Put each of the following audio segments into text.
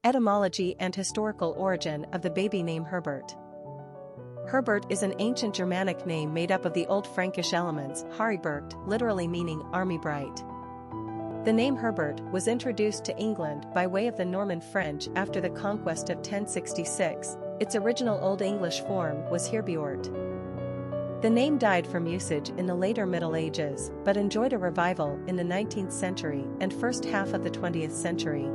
Etymology and historical origin of the baby name Herbert. Herbert is an ancient Germanic name made up of the Old Frankish elements hari-berct, literally meaning army bright. The name Herbert was introduced to England by way of the Norman French after the Conquest of 1066. Its original Old English form was hari-berct. The name died from usage in the later Middle Ages, but enjoyed a revival in the 19th century and first half of the 20th century.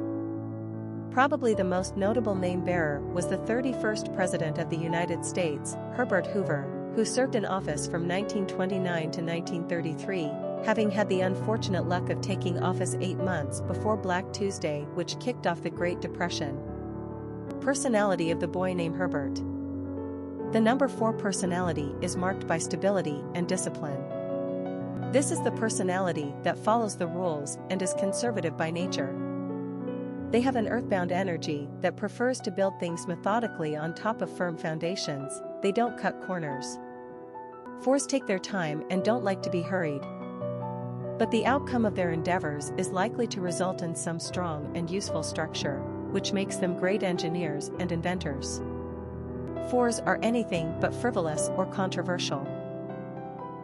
Probably the most notable name bearer was the 31st President of the United States, Herbert Hoover, who served in office from 1929 to 1933, having had the unfortunate luck of taking office 8 months before Black Tuesday, which kicked off the Great Depression. Personality of the boy named Herbert. The number 4 personality is marked by stability and discipline. This is the personality that follows the rules and is conservative by nature. They have an earthbound energy that prefers to build things methodically on top of firm foundations. They don't cut corners. 4s take their time and don't like to be hurried. But the outcome of their endeavors is likely to result in some strong and useful structure, which makes them great engineers and inventors. 4s are anything but frivolous or controversial.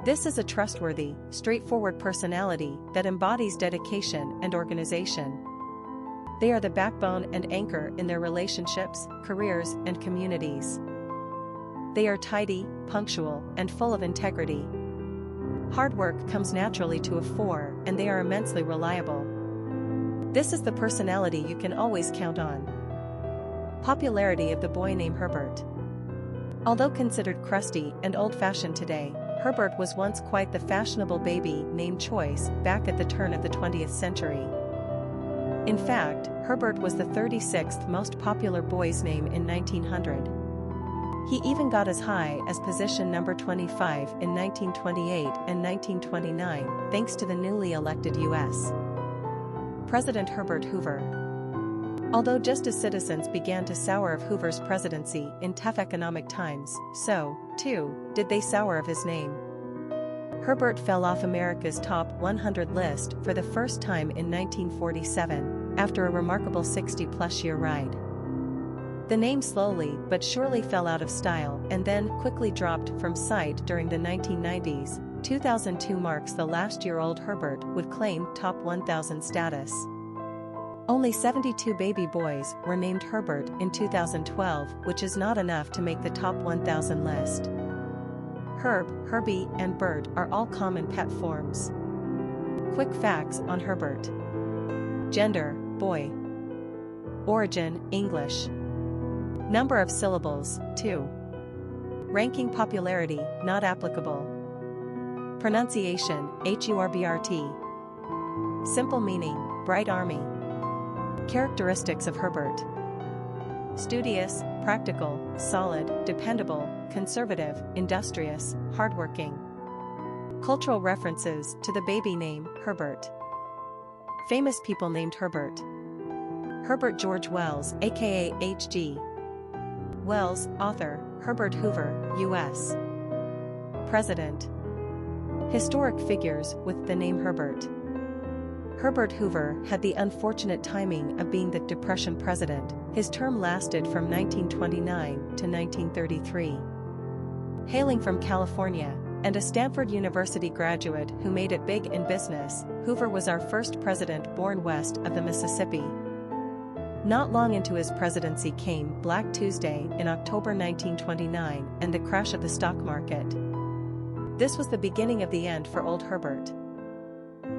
This is a trustworthy, straightforward personality that embodies dedication and organization. They are the backbone and anchor in their relationships, careers, and communities. They are tidy, punctual, and full of integrity. Hard work comes naturally to a 4, and they are immensely reliable. This is the personality you can always count on. Popularity of the boy named Herbert. Although considered crusty and old-fashioned today, Herbert was once quite the fashionable baby name choice back at the turn of the 20th century. In fact, Herbert was the 36th most popular boy's name in 1900. He even got as high as position number 25 in 1928 and 1929, thanks to the newly elected U.S. President Herbert Hoover. Although just as citizens began to sour of Hoover's presidency in tough economic times, so, too, did they sour of his name. Herbert fell off America's top 100 list for the first time in 1947, after a remarkable 60-plus year ride. The name slowly but surely fell out of style and then quickly dropped from sight during the 1990s. 2002 marks the last year old Herbert would claim top 1,000 status. Only 72 baby boys were named Herbert in 2012, which is not enough to make the top 1,000 list. Herb, Herbie, and Bert are all common pet forms. Quick facts on Herbert. Gender, boy. Origin, English. Number of syllables, 2. Ranking popularity, not applicable. Pronunciation, Herbert. Simple meaning, bright army. Characteristics of Herbert. Studious, practical, solid, dependable, conservative, industrious, hardworking. Cultural references to the baby name, Herbert. Famous people named Herbert. Herbert George Wells, aka H.G. Wells, author, Herbert Hoover, U.S. President. Historic figures with the name Herbert. Herbert Hoover had the unfortunate timing of being the Depression president. His term lasted from 1929 to 1933. Hailing from California, and a Stanford University graduate who made it big in business, Hoover was our first president born west of the Mississippi. Not long into his presidency came Black Tuesday in October 1929 and the crash of the stock market. This was the beginning of the end for old Herbert.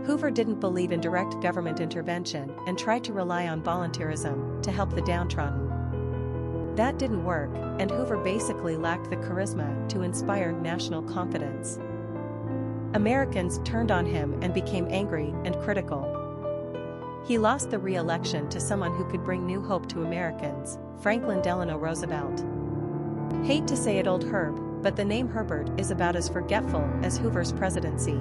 Hoover didn't believe in direct government intervention and tried to rely on volunteerism to help the downtrodden. That didn't work, and Hoover basically lacked the charisma to inspire national confidence. Americans turned on him and became angry and critical. He lost the re-election to someone who could bring new hope to Americans, Franklin Delano Roosevelt. Hate to say it, old Herb, but the name Herbert is about as forgetful as Hoover's presidency.